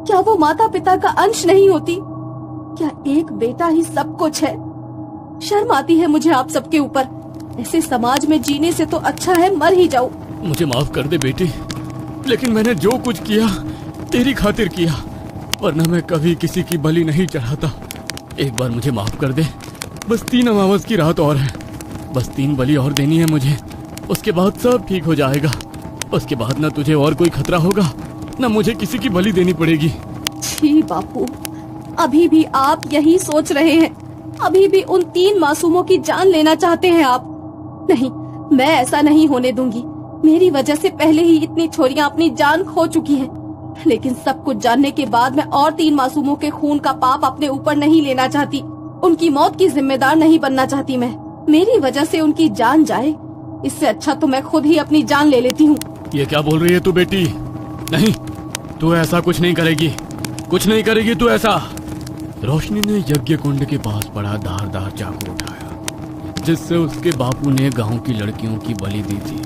क्या वो माता पिता का अंश नहीं होती? क्या एक बेटा ही सब कुछ है? शर्म आती है मुझे आप सबके ऊपर। ऐसे समाज में जीने से तो अच्छा है मर ही जाऊं। मुझे माफ कर दे बेटी, लेकिन मैंने जो कुछ किया तेरी खातिर किया, वरना मैं कभी किसी की बलि नहीं चढ़ाता। एक बार मुझे माफ कर दे, बस 3 अमावस की रात और है, बस 3 बलि और देनी है मुझे, उसके बाद सब ठीक हो जाएगा। उसके बाद ना तुझे और कोई खतरा होगा, ना मुझे किसी की बलि देनी पड़ेगी। छी बापू, अभी भी आप यही सोच रहे हैं? अभी भी उन 3 मासूमों की जान लेना चाहते हैं आप? नहीं, मैं ऐसा नहीं होने दूंगी। मेरी वजह से पहले ही इतनी छोरियां अपनी जान खो चुकी हैं। लेकिन सब कुछ जानने के बाद मैं और 3 मासूमों के खून का पाप अपने ऊपर नहीं लेना चाहती। उनकी मौत की जिम्मेदार नहीं बनना चाहती मैं। मेरी वजह से उनकी जान जाए, इससे अच्छा तो मैं खुद ही अपनी जान ले लेती हूँ। ये क्या बोल रही है तू बेटी? नहीं, तू ऐसा कुछ नहीं करेगी, कुछ नहीं करेगी तू ऐसा। रोशनी ने यज्ञ कुंड के पास पड़ा धारदार चाकू उठाया, जिससे उसके बापू ने गांव की लड़कियों की बलि दी थी।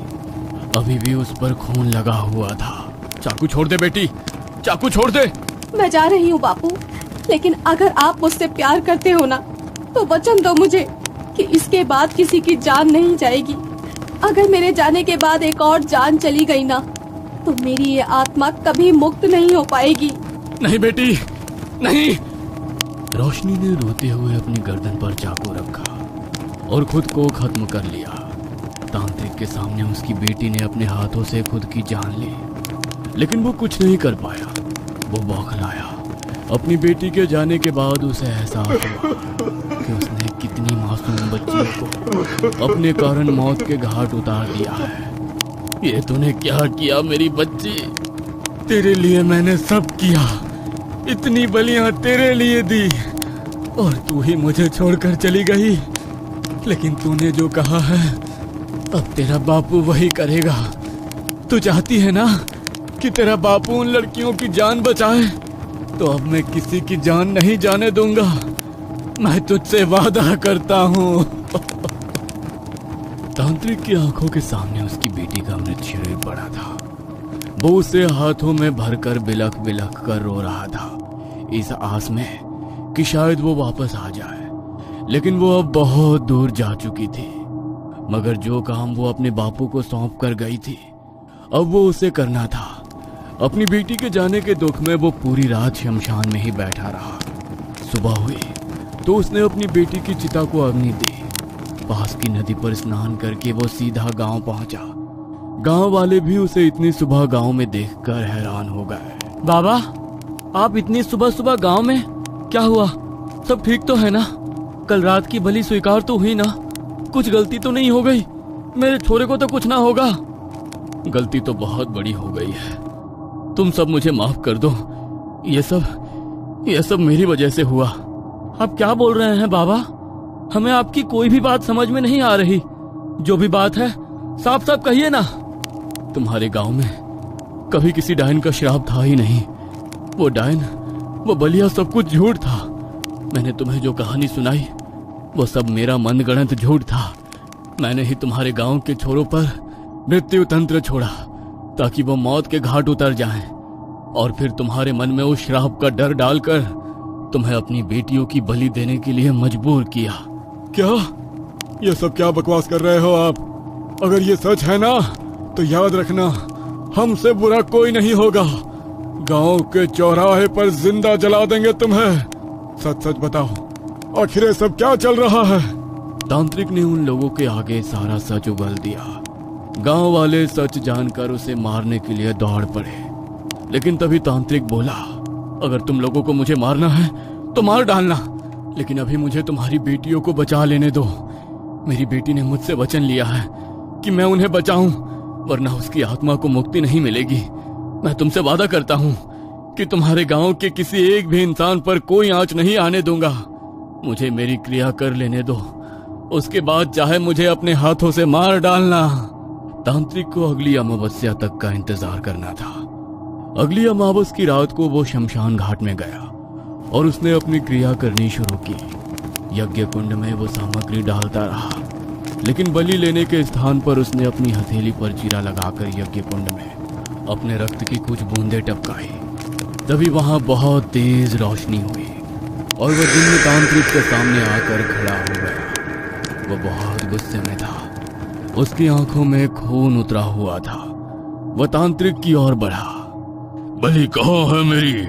अभी भी उस पर खून लगा हुआ था। चाकू छोड़ दे बेटी, चाकू छोड़ दे। मैं जा रही हूँ बापू, लेकिन अगर आप मुझसे प्यार करते हो ना, तो वचन दो मुझे कि इसके बाद किसी की जान नहीं जाएगी। अगर मेरे जाने के बाद एक और जान चली गई ना, तो मेरी ये आत्मा कभी मुक्त नहीं हो पाएगी। नहीं बेटी, नहीं। रोशनी ने रोते हुए अपनी गर्दन पर चाकू रखा और खुद को खत्म कर लिया। तांत्रिक के सामने उसकी बेटी ने अपने हाथों से खुद की जान ली, लेकिन वो कुछ नहीं कर पाया। वो बौखलाया। अपनी बेटी के जाने के बाद उसे एहसास हुआ कि उसने कितनी मासूम बच्ची को अपने कारण मौत के घाट उतार दिया है। ये तूने क्या किया मेरी बच्ची? तेरे लिए मैंने सब किया, इतनी बलियां तेरे लिए दी, और तू ही मुझे छोड़कर चली गई। लेकिन तूने जो कहा है, अब तेरा बापू वही करेगा। तू चाहती है ना कि तेरा बापू उन लड़कियों की जान बचाए, तो अब मैं किसी की जान नहीं जाने दूंगा। मैं तुझसे वादा करता हूँ। तांत्रिक की आंखों के सामने उसकी बेटी का मृत शरीर पड़ा था। वो उसे हाथों में भरकर बिलख बिलख कर रो रहा था, इस आस में कि शायद वो वापस आ जाए। लेकिन वो अब बहुत दूर जा चुकी थी। मगर जो काम वो अपने बापू को सौंप कर गई थी, अब वो उसे करना था। अपनी बेटी के जाने के दुख में वो पूरी रात शमशान में ही बैठा रहा। सुबह हुई तो उसने अपनी बेटी की चिता को अग्नि दी। पास की नदी पर स्नान करके वो सीधा गांव पहुंचा। गांव वाले भी उसे इतनी सुबह गांव में देखकर हैरान हो गए। बाबा, आप इतनी सुबह सुबह गांव में? क्या हुआ? सब ठीक तो है ना? कल रात की बलि स्वीकार तो हुई ना? कुछ गलती तो नहीं हो गई? मेरे छोरे को तो कुछ ना होगा? गलती तो बहुत बड़ी हो गई है, तुम सब मुझे माफ कर दो। ये सब मेरी वजह से हुआ। आप क्या बोल रहे हैं बाबा? हमें आपकी कोई भी बात समझ में नहीं आ रही। जो भी बात है साफ साफ कहिए ना। तुम्हारे गांव में कभी किसी डायन का श्राप था ही नहीं। वो डायन, वो बलिया, सब कुछ झूठ था। मैंने तुम्हें जो कहानी सुनाई, वो सब मेरा मनगढ़ंत झूठ था। मैंने ही तुम्हारे गांव के छोरों पर मृत्यु तंत्र छोड़ा ताकि वो मौत के घाट उतर जाएं, और फिर तुम्हारे मन में उस श्राप का डर डालकर तुम्हें अपनी बेटियों की बलि देने के लिए मजबूर किया। क्या? ये सब क्या बकवास कर रहे हो आप? अगर ये सच है ना, तो याद रखना, हमसे बुरा कोई नहीं होगा। गांव के चौराहे पर जिंदा जला देंगे तुम्हें। सच सच बताओ, आखिर ये सब क्या चल रहा है? तांत्रिक ने उन लोगों के आगे सारा सच उगल दिया। गांव वाले सच जानकर उसे मारने के लिए दौड़ पड़े। लेकिन तभी तांत्रिक बोला, अगर तुम लोगों को मुझे मारना है तो मार डालना, लेकिन अभी मुझे तुम्हारी बेटियों को बचा लेने दो। मेरी बेटी ने मुझसे वचन लिया है कि मैं उन्हें बचाऊं, वरना उसकी आत्मा को मुक्ति नहीं मिलेगी। मैं तुमसे वादा करता हूं कि तुम्हारे गांव के किसी एक भी इंसान पर कोई आंच नहीं आने दूंगा। मुझे मेरी क्रिया कर लेने दो, उसके बाद चाहे मुझे अपने हाथों से मार डालना। तांत्रिक को अगली अमावस्या तक का इंतजार करना था। अगली अमावस की रात को वो शमशान घाट में गया और उसने अपनी क्रिया करनी शुरू की। यज्ञ कुंड में वो सामग्री डालता रहा, लेकिन बलि लेने के स्थान पर उसने अपनी हथेली पर चीरा लगाकर यज्ञ कुंड में अपने रक्त की कुछ बूंदें टपकाई। तभी वहां बहुत तेज रोशनी हुई और वह जिन्न तांत्रिक के सामने आकर खड़ा हो गया। वह बहुत गुस्से में था, उसकी आंखों में खून उतरा हुआ था। वह तांत्रिक की ओर बढ़ा। बलि कहाँ है मेरी?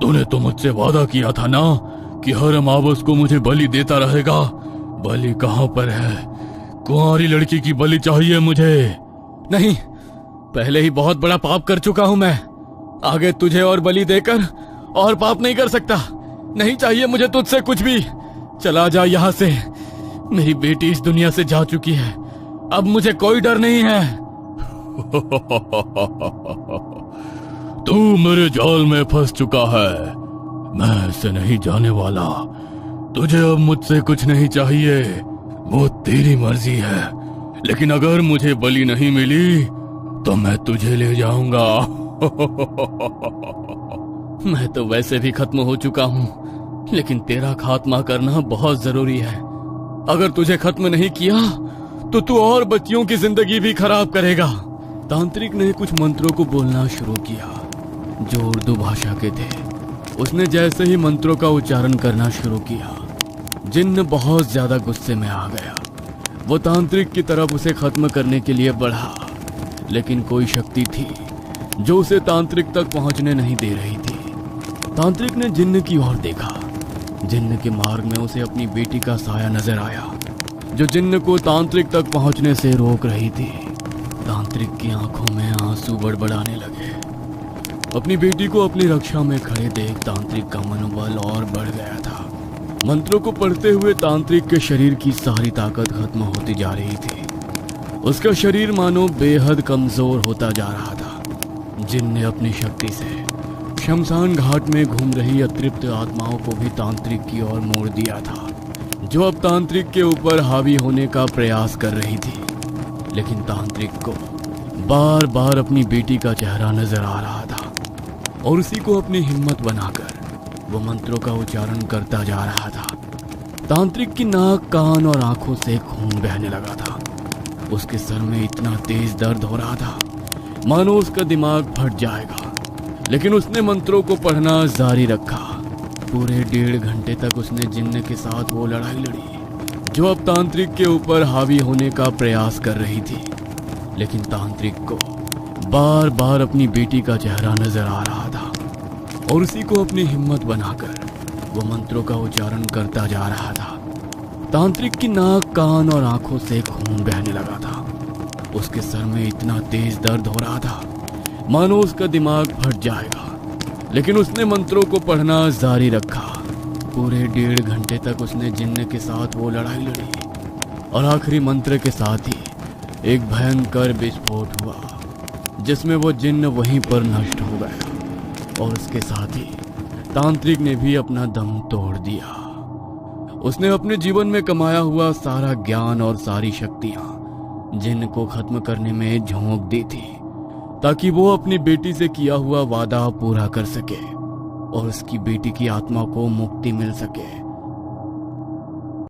तूने तो मुझसे वादा किया था ना कि हर अमावस को मुझे बलि देता रहेगा। बलि कहाँ पर है? कुंवारी लड़की की बलि चाहिए मुझे। नहीं, पहले ही बहुत बड़ा पाप कर चुका हूं मैं। आगे तुझे और बलि देकर और पाप नहीं कर सकता। नहीं चाहिए मुझे तुझसे कुछ भी। चला जा यहाँ से। मेरी बेटी इस दुनिया से जा चुकी है, अब मुझे कोई डर नहीं है। तू मेरे जाल में फंस चुका है, मैं ऐसे नहीं जाने वाला। तुझे अब मुझसे कुछ नहीं चाहिए, वो तेरी मर्जी है। लेकिन अगर मुझे बलि नहीं मिली तो मैं तुझे ले जाऊंगा। मैं तो वैसे भी खत्म हो चुका हूं, लेकिन तेरा खात्मा करना बहुत जरूरी है। अगर तुझे खत्म नहीं किया तो तू और बच्चियों की जिंदगी भी खराब करेगा। तांत्रिक ने कुछ मंत्रों को बोलना शुरू किया जो उर्दू भाषा के थे। उसने जैसे ही मंत्रों का उच्चारण करना शुरू किया, जिन्न बहुत ज्यादा गुस्से में आ गया। वो तांत्रिक की तरफ उसे खत्म करने के लिए बढ़ा, लेकिन कोई शक्ति थी जो उसे तांत्रिक तक पहुंचने नहीं दे रही थी। तांत्रिक ने जिन्न की ओर देखा। जिन्न के मार्ग में उसे अपनी बेटी का साया नजर आया, जो जिन्न को तांत्रिक तक पहुंचने से रोक रही थी। तांत्रिक की आंखों में आंसू बड़बड़ाने लगे। अपनी बेटी को अपनी रक्षा में खड़े देख तांत्रिक का मनोबल और बढ़ गया था। मंत्रों को पढ़ते हुए तांत्रिक के शरीर की सारी ताकत खत्म होती जा रही थी। उसका शरीर मानो बेहद कमजोर होता जा रहा था। जिन्न ने अपनी शक्ति से शमशान घाट में घूम रही अतृप्त आत्माओं को भी तांत्रिक की ओर मोड़ दिया था, जो अब तांत्रिक के ऊपर हावी होने का प्रयास कर रही थी। लेकिन तांत्रिक को बार बार अपनी बेटी का चेहरा नजर आ रहा था और उसी को अपनी हिम्मत बनाकर वो मंत्रों का उच्चारण करता जा रहा था। तांत्रिक की नाक, कान और आंखों से खून बहने लगा था। उसके सर में इतना तेज दर्द हो रहा था मानो उसका दिमाग फट जाएगा, लेकिन उसने मंत्रों को पढ़ना जारी रखा। पूरे 1.5 घंटे तक उसने जिन्न के साथ वो लड़ाई लड़ी जो अब तांत्रिक के ऊपर हावी होने का प्रयास कर रही थी। लेकिन तांत्रिक को बार बार अपनी बेटी का चेहरा नजर आ रहा था और उसी को अपनी हिम्मत बनाकर वो मंत्रों का उच्चारण करता जा रहा था। तांत्रिक की नाक, कान और आंखों से खून बहने लगा था। उसके सर में इतना तेज दर्द हो रहा था मानो उसका दिमाग फट जाएगा, लेकिन उसने मंत्रों को पढ़ना जारी रखा। पूरे 1.5 घंटे तक उसने जिन्न के साथ वो लड़ाई लड़ी और आखिरी मंत्र के साथ ही एक भयंकर विस्फोट हुआ, जिसमें वो जिन्न वहीं पर नष्ट हो गया और उसके साथ ही तांत्रिक ने भी अपना दम तोड़ दिया। उसने अपने जीवन में कमाया हुआ सारा ज्ञान और सारी शक्तियां जिन्न को खत्म करने में झोंक दी थी, ताकि वो अपनी बेटी से किया हुआ वादा पूरा कर सके और उसकी बेटी की आत्मा को मुक्ति मिल सके।